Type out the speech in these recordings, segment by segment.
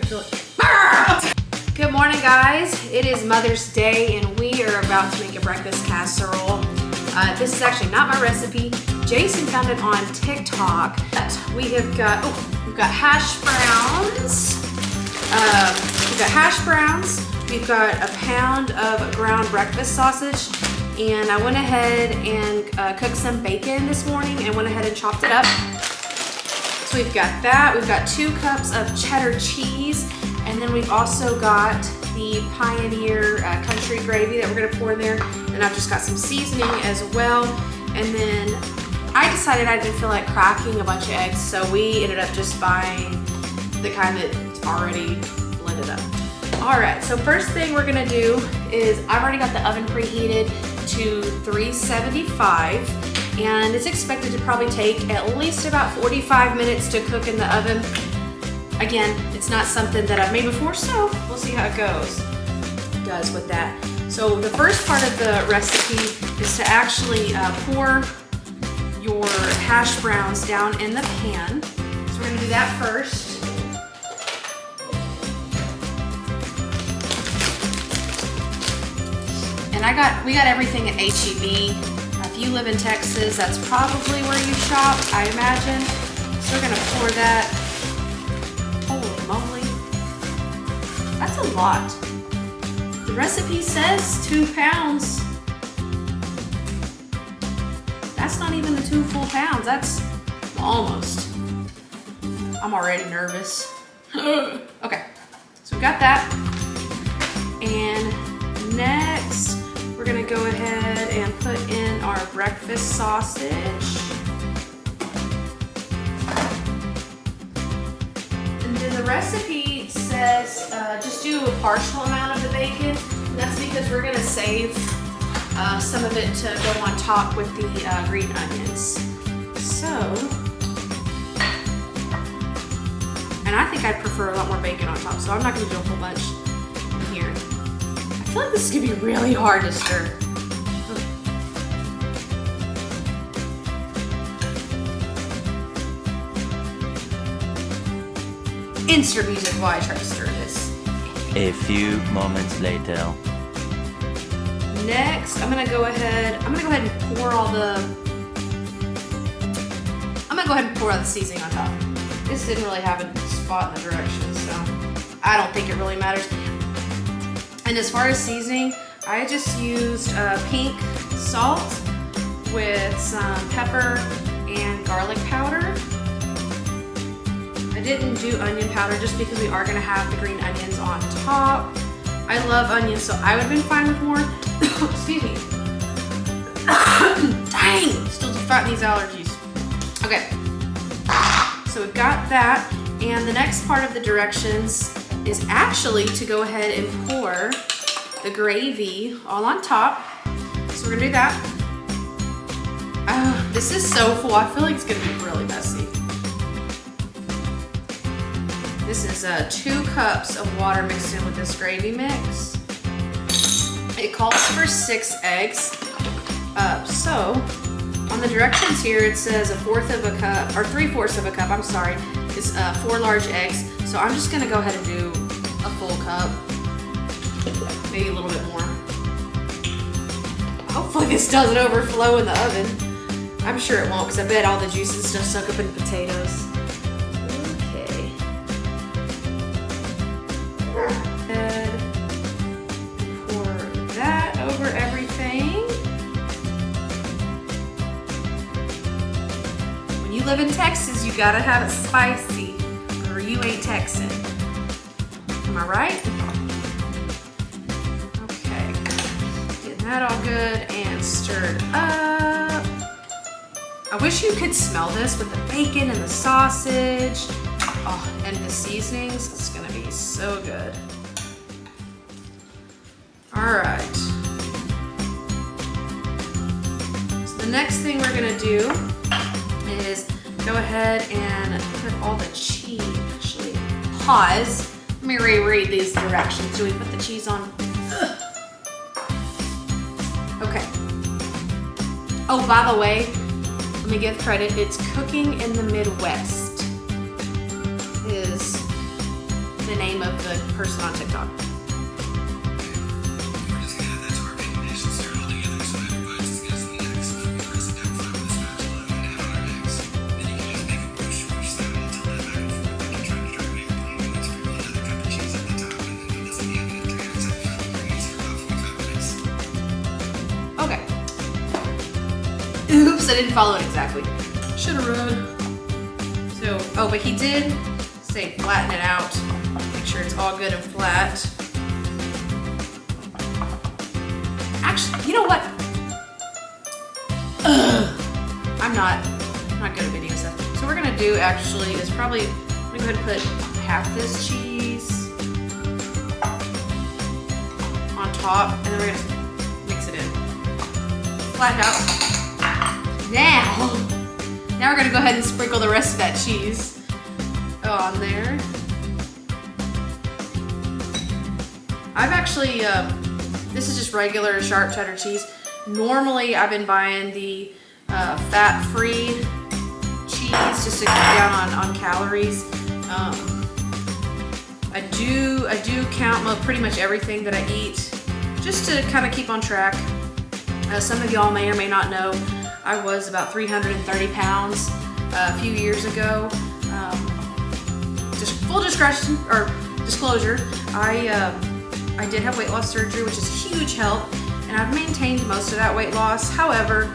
feel it. Good morning, guys. It is Mother's Day and we are about to make a breakfast casserole. This is actually not my recipe. Jason found it on TikTok. We've got hash browns. We've got a pound of ground breakfast sausage, and I went ahead and cooked some bacon this morning and went ahead and chopped it up. So we've got that. We've got 2 cups of cheddar cheese, and then we've also got the Pioneer country gravy that we're gonna pour in there, and I've just got some seasoning as well. And then I decided I didn't feel like cracking a bunch of eggs, so we ended up just buying the kind that's already blended up. All right, so first thing we're gonna do is I've already got the oven preheated to 375, and it's expected to probably take at least about 45 minutes to cook in the oven. Again, it's not something that I've made before, so we'll see how it does with that. So the first part of the recipe is to actually pour your hash browns down in the pan. So we're gonna do that first. And we got everything at H-E-B. If you live in Texas, that's probably where you shop, I imagine. So we're gonna pour that. Holy moly. That's a lot. The recipe says 2 pounds. That's not even the 2 full pounds. That's almost. I'm already nervous. Okay, so we got that. And next, we're gonna go ahead and put in our breakfast sausage. And then the recipe says just do a partial amount of the bacon. And that's because we're gonna save some of it to go on top with the green onions. So, and I think I'd prefer a lot more bacon on top, so I'm not gonna do a whole bunch in here. I feel like this is gonna be really hard to stir. Insert music while I try to stir this. A few moments later. Next, I'm gonna go ahead and pour all the seasoning on top. This didn't really have a spot in the directions, so I don't think it really matters. And as far as seasoning, I just used pink salt with some pepper and garlic powder. I didn't do onion powder just because we are gonna have the green onions on top. I love onions, so I would have been fine with more. Excuse me. Dang, still fighting these allergies. Okay, so we've got that, and the next part of the directions is actually to go ahead and pour the gravy all on top. So we're gonna do that. This is so full. I feel like it's gonna be really messy. This is 2 cups of water mixed in with this gravy mix. It calls for 6 eggs. So on the directions here, it says 1/4 of a cup, or 3/4 of a cup, I'm sorry, is 4 large eggs. So I'm just gonna go ahead and do a full cup, maybe a little bit more. Hopefully this doesn't overflow in the oven. I'm sure it won't, because I bet all the juice is just stuck up in the potatoes. Okay. And pour that over everything. When you live in Texas, you gotta have it spicy, or you ain't Texan. Am I right? Okay. Getting that all good and stirred up. I wish you could smell this with the bacon and the sausage. Oh, and the seasonings. It's gonna be so good. All right. So the next thing we're gonna do is go ahead and put all the cheese. Actually, pause. Let me reread these directions. So we put the cheese on. Ugh. Okay. Oh, by the way, let me give credit. It's cooking in the Midwest. Is the name of the person on TikTok. Okay. Oops, I didn't follow it exactly. Should've run. So, oh, but he did say flatten it out. Make sure it's all good and flat. Actually, you know what? I'm not good at video stuff. So what we're gonna do actually is probably, I'm gonna go ahead and put half this cheese on top, and then we're gonna mix it in. Flatten out. Now we're gonna go ahead and sprinkle the rest of that cheese on there. I've actually, this is just regular sharp cheddar cheese. Normally I've been buying the fat-free cheese just to cut down on calories. I do count pretty much everything that I eat just to kind of keep on track. Some of y'all may or may not know I was about 330 pounds a few years ago. Just full discretion or disclosure, I did have weight loss surgery, which is a huge help, and I've maintained most of that weight loss. However,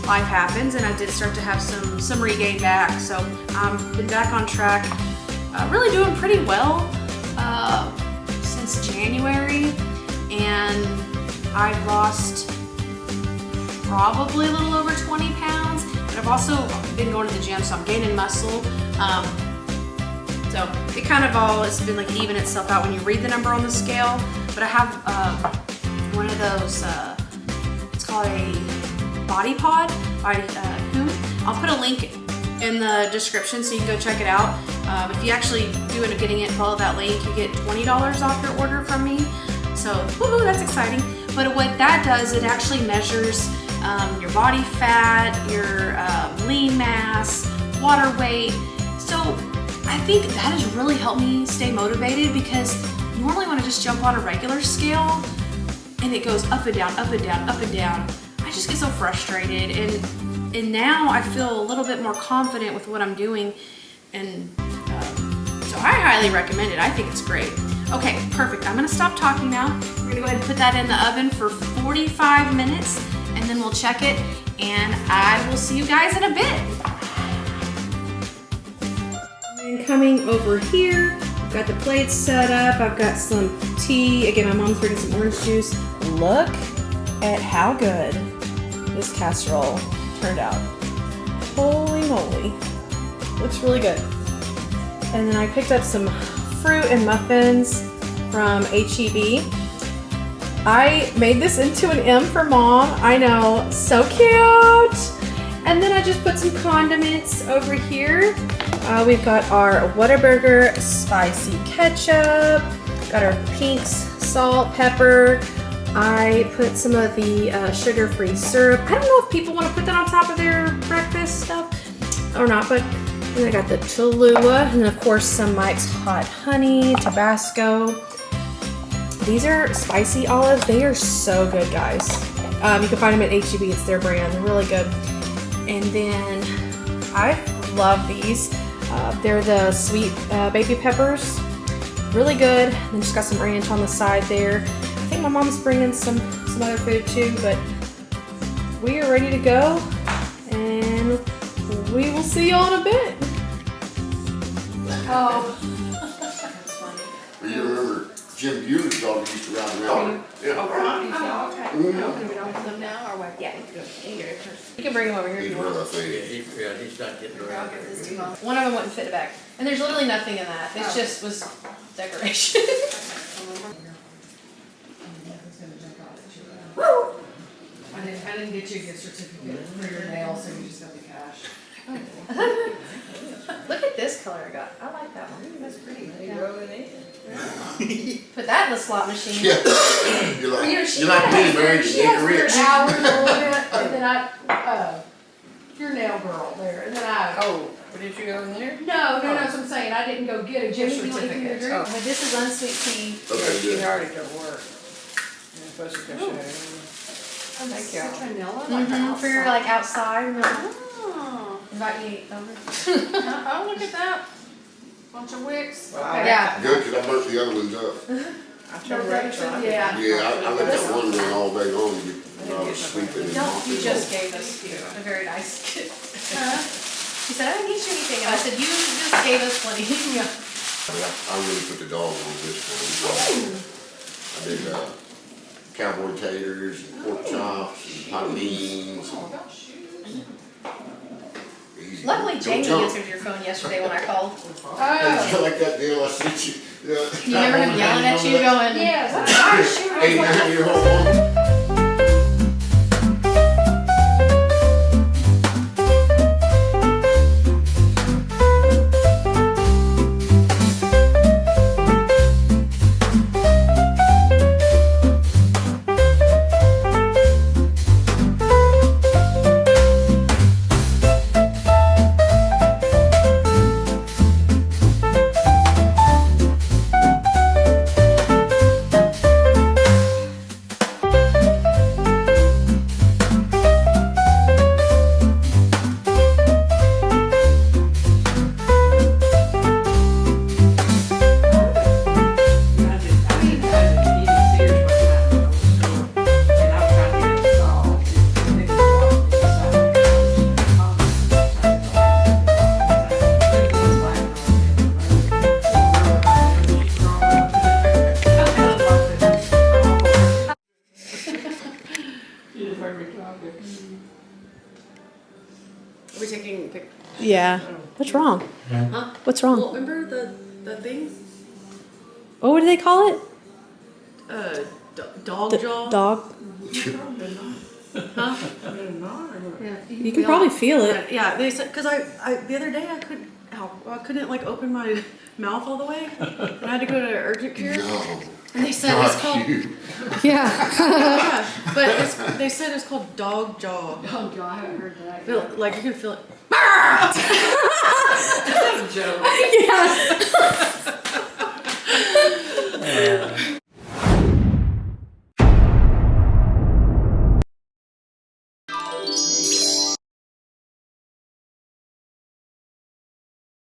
life happens, and I did start to have some regain back. So I've been back on track, really doing pretty well since January, and I've lost probably a little over 20 pounds, but I've also been going to the gym, so I'm gaining muscle. So it kind of all has been like even itself out when you read the number on the scale. But I have one of those, it's called a body pod by Whom. I'll put a link in the description so you can go check it out. If you actually do end up getting it, follow that link, you get $20 off your order from me. So woohoo, that's exciting. But what that does, it actually measures your body fat, your lean mass, water weight. So I think that has really helped me stay motivated, because normally when I just jump on a regular scale and it goes up and down, up and down, up and down, I just get so frustrated. And now I feel a little bit more confident with what I'm doing, and so I highly recommend it. I think it's great. Okay, perfect. I'm gonna stop talking now. We're gonna go ahead and put that in the oven for 45 minutes, and then we'll check it, and I will see you guys in a bit. And coming over here, I've got the plates set up. I've got some tea. Again, my mom's drinking some orange juice. Look at how good this casserole turned out. Holy moly. Looks really good. And then I picked up some fruit and muffins from H-E-B. I made this into an M for Mom. I know, so cute. And then I just put some condiments over here. We've got our Whataburger spicy ketchup, got our Pink's salt, pepper. I put some of the sugar-free syrup. I don't know if people want to put that on top of their breakfast stuff or not, but then I got the Cholula, and then of course some Mike's Hot Honey, Tabasco. These are spicy olives. They are so good, guys. You can find them at H-E-B. It's their brand. They're really good. And then I love these. They're the sweet baby peppers. Really good. And then just got some ranch on the side there. I think my mom's bringing some other food too, but we are ready to go, and we will see you all in a bit. Oh. That's funny. Well, you remember Jim Bueller's dog used to ride around? Yeah. Oh, okay. Mm-hmm. We don't put them now, or what? Yeah. You can bring them over here if He's you want. run, I think. He's not getting around. One of them wouldn't fit it back. And there's literally nothing in that. This just was decoration. I didn't get you a gift certificate for your nails, so you just got the cash. Look at this color I got. I like that one. That's pretty. Yeah. You wrote it in. Put that in the slot machine. Yeah. You're like me, man. You She get has rich. her hours a little bit, and then your nail girl there, and then Oh, but did you go in there? No, that's what I'm saying. I didn't go get a gift Jimmy, you want anything to certificate. drink? But this is unsweet tea. Okay, She good. already go to work. You're supposed to go show her. Thank you. Citronella, for outside. like outside. Oh, Invite me over. oh, look at that. Bunch of wicks. Okay. Yeah. Good, cause I burnt the other ones up. I told Rachel. Yeah. Yeah, I let that one run all day long, when I was sleeping. and Don't, you mopping. just gave us a very nice gift. She said, I didn't get you anything. And I said, you just gave us plenty. Yeah. I really put the dog on this one. I did, cowboy taters, and pork chops, and hot beans. Easy. Luckily, Don't Jamie jump. answered your phone yesterday when I called. Hey, you like that deal I sent you? You remember him yelling at you going, yes, I'm sure. 89-year-old woman. Are we taking pic? Yeah. What's wrong? Huh? What's Well, wrong? remember the thing? What do they call it? Dog jaw? Dog. Huh? Yeah. You can probably feel it. Yeah, they said, cause I the other day I couldn't like open my mouth all the way, and I had to go to urgent care. No. And they said it's called, Not you. Yeah. yeah, but they said it's called dog jaw. Oh, God, I haven't heard that. Like you can feel it. Yes.